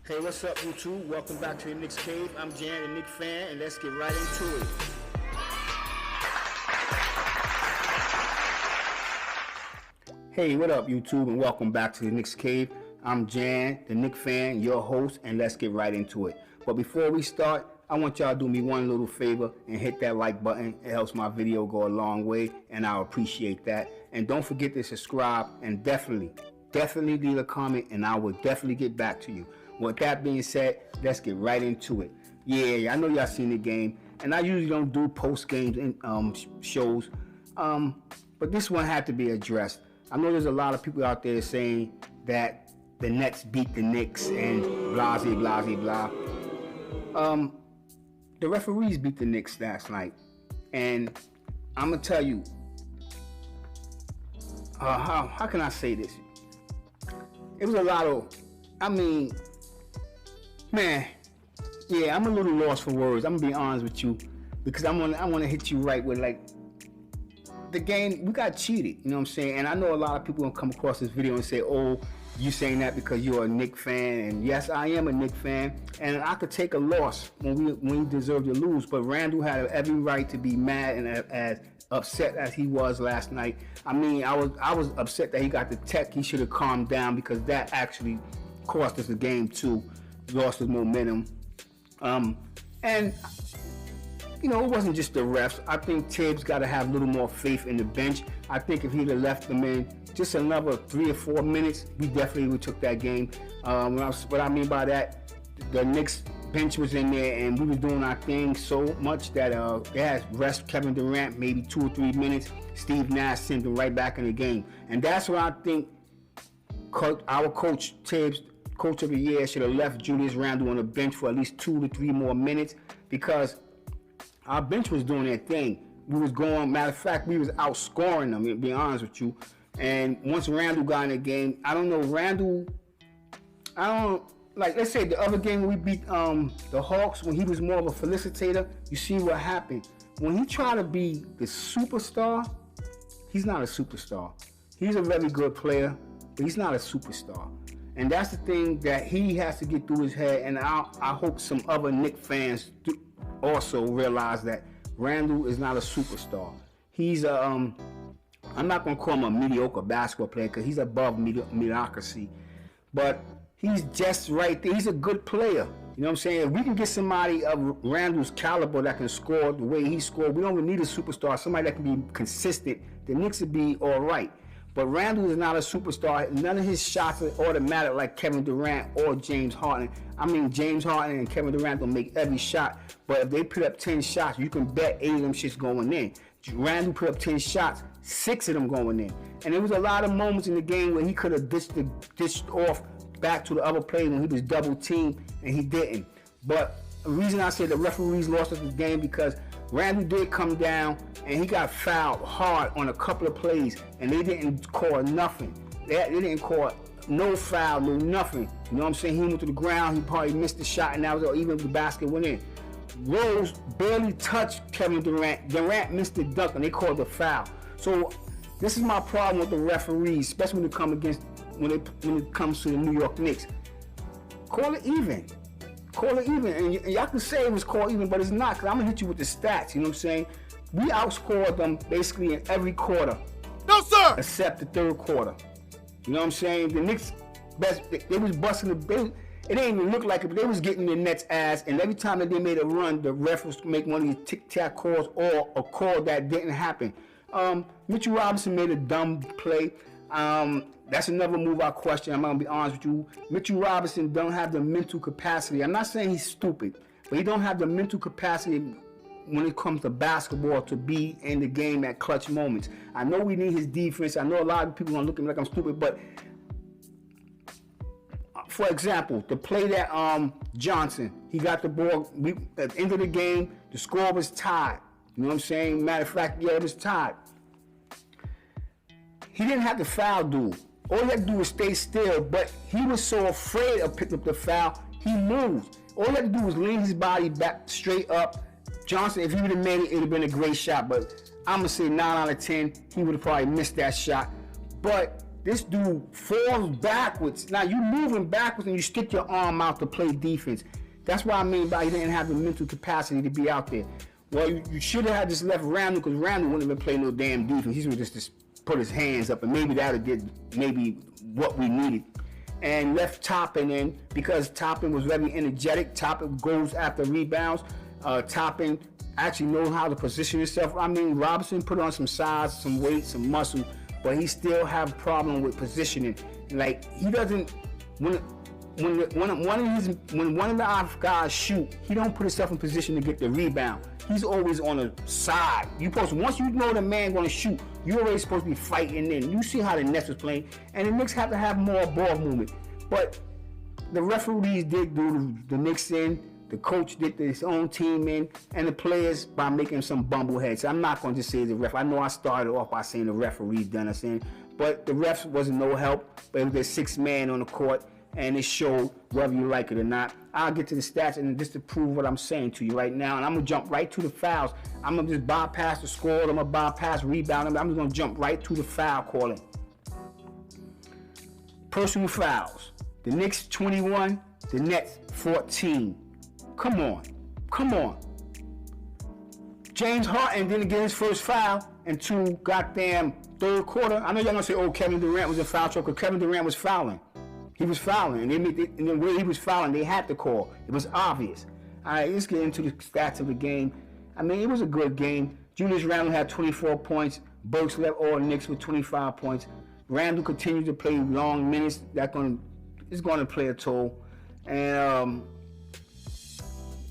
Hey, what's up, YouTube? Welcome back to the Knicks Cave. I'm Jan, the Knicks fan, and let's get right into it. Hey, what up, YouTube, and welcome back to the Knicks Cave. I'm Jan, the Knicks fan, your host, and let's get right into it. But before we start, I want y'all to do me one little favor and hit that like button. It helps my video go a long way, and I'll appreciate that. And don't forget to subscribe, and definitely leave a comment, and I will definitely get back to you. With that being said, let's get right into it. Yeah, I know y'all seen the game, and I usually don't do post-game shows, but this one had to be addressed. I know there's a lot of people out there saying that the Nets beat the Knicks and blah, blah, blah, blah. The referees beat the Knicks last night, and I'm gonna tell you, how can I say this? It was a lot of, man, yeah, I'm a little lost for words. I'm gonna be honest with you, because I wanna hit you right with, like, the game, we got cheated, you know what I'm saying? And I know a lot of people gonna come across this video and say, oh, you saying that because you're a Knicks fan, and yes, I am a Knicks fan, and I could take a loss when we deserve to lose, but Randall had every right to be mad and as upset as he was last night. I was upset that he got the tech. He should have calmed down, because that actually cost us the game too. Lost his momentum. And you know, it wasn't just the refs. I think Tibbs got to have a little more faith in the bench. I think if he'd have left them in just another 3 or 4 minutes, we definitely would took that game. What I mean by that, the Knicks bench was in there, and we was doing our thing so much that they had rest Kevin Durant maybe 2 or 3 minutes. Steve Nash sent them right back in the game, and that's what I think. Our coach Tibbs, coach of the year, should have left Julius Randle on the bench for at least 2 to 3 more minutes, because our bench was doing their thing. We was going, matter of fact, we was outscoring them, to be honest with you. And once Randle got in the game, like, let's say the other game we beat the Hawks, when he was more of a felicitator, you see what happened. When he tried to be the superstar, he's not a superstar. He's a very good player, but he's not a superstar. And that's the thing that he has to get through his head, and I hope some other Knicks fans also realize that Randle is not a superstar. He's I'm not going to call him a mediocre basketball player, because he's above mediocrity, but he's just right there. He's a good player. You know what I'm saying? If we can get somebody of Randle's caliber that can score the way he scored, we don't even need a superstar, somebody that can be consistent. The Knicks would be all right. But Randle is not a superstar. None of his shots are automatic like Kevin Durant or James Harden. James Harden and Kevin Durant will make every shot, but if they put up 10 shots, you can bet 8 of them shits going in. Randle put up 10 shots, 6 of them going in. And there was a lot of moments in the game where he could have dished off back to the other player when he was double teamed, and he didn't. But the reason I say the referees lost us the game, because Randle did come down and he got fouled hard on a couple of plays, and they didn't call nothing. They didn't call no foul, no nothing. You know what I'm saying? He went to the ground, he probably missed the shot, and that was even if the basket went in. Rose barely touched Kevin Durant. Durant missed the dunk, and they called the foul. So this is my problem with the referees, especially when it comes to the New York Knicks. Call it even. Call it even. And y'all can say it was called even, but it's not, because I'm going to hit you with the stats. You know what I'm saying? We outscored them basically in every quarter. No, sir! Except the third quarter. You know what I'm saying? The Knicks, they was busting it didn't even look like it, but they was getting the Nets' ass, and every time that they made a run, the ref was make one of these tic-tac calls or a call that didn't happen. Mitchell Robinson made a dumb play. That's another move I question. I'm going to be honest with you. Mitchell Robinson don't have the mental capacity. I'm not saying he's stupid, but he don't have the mental capacity when it comes to basketball to be in the game at clutch moments. I know we need his defense. I know a lot of people are going to look at me like I'm stupid, but for example, the play that Johnson, he got the ball at the end of the game, the score was tied. You know what I'm saying? Matter of fact, yeah, it was tied. He didn't have to foul dude. All he had to do was stay still, but he was so afraid of picking up the foul, he moved. All he had to do was lean his body back straight up. Johnson, if he would have made it, it would have been a great shot, but I'm going to say 9 out of 10, he would have probably missed that shot. But This dude falls backwards. Now you moving backwards and you stick your arm out to play defense. That's what I mean by he didn't have the mental capacity to be out there. Well, you should have had this left Randall, because Randall wouldn't have been playing no damn defense. He would just put his hands up, and maybe that would get maybe what we needed. And left Toppin in, because Toppin was very energetic. Toppin goes after rebounds. Toppin actually knows how to position himself. I mean, Robinson put on some size, some weight, some muscle, but he still have a problem with positioning. Like, he doesn't, when one of the guys shoot, he don't put himself in position to get the rebound. He's always on the side. Once you know the man gonna shoot, you're already supposed to be fighting in. You see how the Nets was playing, and the Knicks have to have more ball movement. But the referees did do the Knicks in, the coach did his own team in, and the players by making some bumbleheads. I'm not going to just say the ref. I know I started off by saying the referees done us in, but the refs wasn't no help. But it was their sixth man on the court, and it showed whether you like it or not. I'll get to the stats and just to prove what I'm saying to you right now. And I'm going to jump right to the fouls. I'm going to just bypass the score. I'm going to bypass rebounding. I'm just going to jump right to the foul calling. Personal fouls. The Knicks 21, the Nets 14. Come on. James Harden didn't get his first foul until goddamn third quarter. I know y'all going to say, oh, Kevin Durant was in foul trouble, because Kevin Durant was fouling. He was fouling, and the way he was fouling, they had to call. It was obvious. All right, let's get into the stats of the game. I mean, it was a good game. Julius Randle had 24 points. Burks led all Knicks with 25 points. Randle continued to play long minutes. It's going to play a toll. And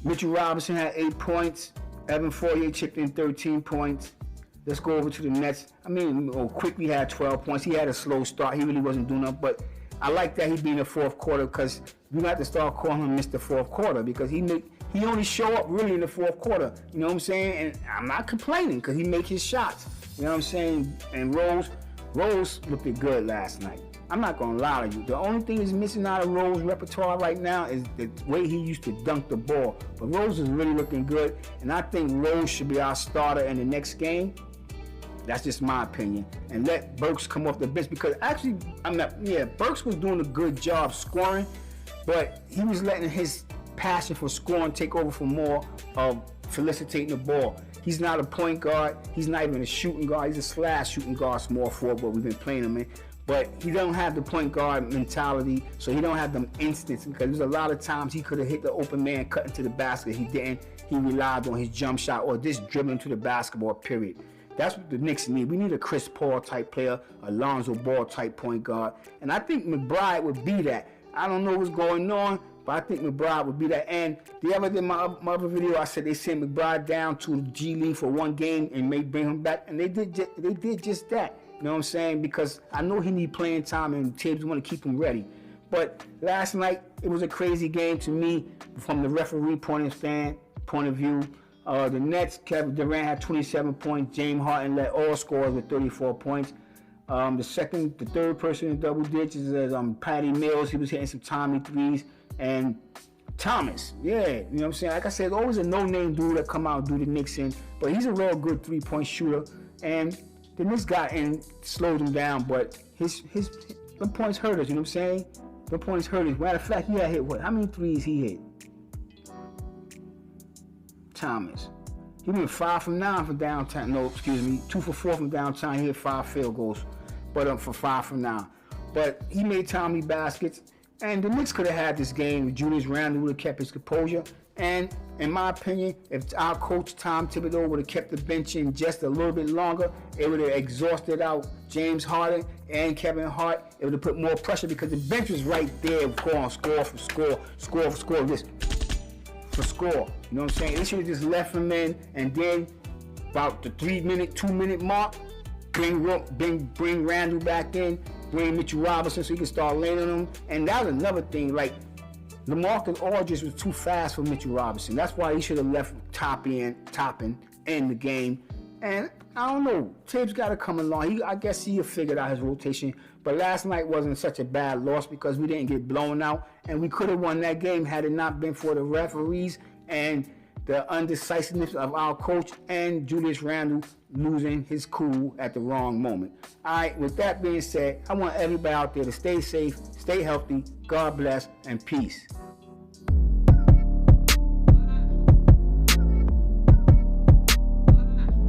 Mitchell Robinson had 8 points. Evan Fournier chipped in 13 points. Let's go over to the Nets. I mean, Quickly had 12 points. He had a slow start. He really wasn't doing nothing, but I like that he be in the fourth quarter, because we have to start calling him Mr. Fourth Quarter, because he only show up really in the fourth quarter. You know what I'm saying? And I'm not complaining, because he make his shots. You know what I'm saying? And Rose looked good last night. I'm not gonna lie to you. The only thing that's missing out of Rose's repertoire right now is the way he used to dunk the ball. But Rose is really looking good, and I think Rose should be our starter in the next game. That's just my opinion. And let Burks come off the bench, because actually, Burks was doing a good job scoring, but he was letting his passion for scoring take over for more of felicitating the ball. He's not a point guard. He's not even a shooting guard. He's a slash shooting guard, small forward, but we've been playing him in. But he don't have the point guard mentality, so he don't have them instincts, because there's a lot of times he could have hit the open man, cut into the basket. He didn't. He relied on his jump shot or just dribbling to the basketball, period. That's what the Knicks need. We need a Chris Paul type player, a Lonzo Ball type point guard. And I think McBride would be that. I don't know what's going on, but I think McBride would be that. And the other day, my other video, I said they sent McBride down to G League for one game and may bring him back. And they did just that. You know what I'm saying? Because I know he need playing time, and teams want to keep him ready. But last night, it was a crazy game to me from the referee point of view. The Nets, Kevin Durant had 27 points. James Harden led all scorers with 34 points. The third person in double digits is Patty Mills. He was hitting some Tommy threes. And Thomas, you know what I'm saying? Like I said, always a no-name dude that come out and do the Knicks in. But he's a real good three-point shooter. And the Knicks got in, slowed him down. But the points hurt us, you know what I'm saying? The points hurt us. Matter of fact, he had hit what? How many threes he hit? Thomas. He went 5 from 9 from downtown. 2 for 4 from downtown. He hit 5 field goals, but for 5 from 9. But he made Tommy baskets, and the Knicks could have had this game if Julius Randle would have kept his composure. And in my opinion, if our coach Tom Thibodeau would have kept the bench in just a little bit longer, it would have exhausted out James Harden and Kevin Hart. It would have put more pressure, because the bench was right there going score for score, score for score. This. For score, you know what I'm saying? They should have just left him in, and then about the 2-minute mark, bring Randle back in, bring Mitchell Robinson so he can start laying on him. And that was another thing, like LaMarcus Aldridge was too fast for Mitchell Robinson. That's why he should have left Toppin in the game. And I don't know, Tibbs got to come along. I guess he figured out his rotation. But last night wasn't such a bad loss, because we didn't get blown out. And we could have won that game had it not been for the referees and the undecisiveness of our coach and Julius Randle losing his cool at the wrong moment. All right, with that being said, I want everybody out there to stay safe, stay healthy, God bless, and peace.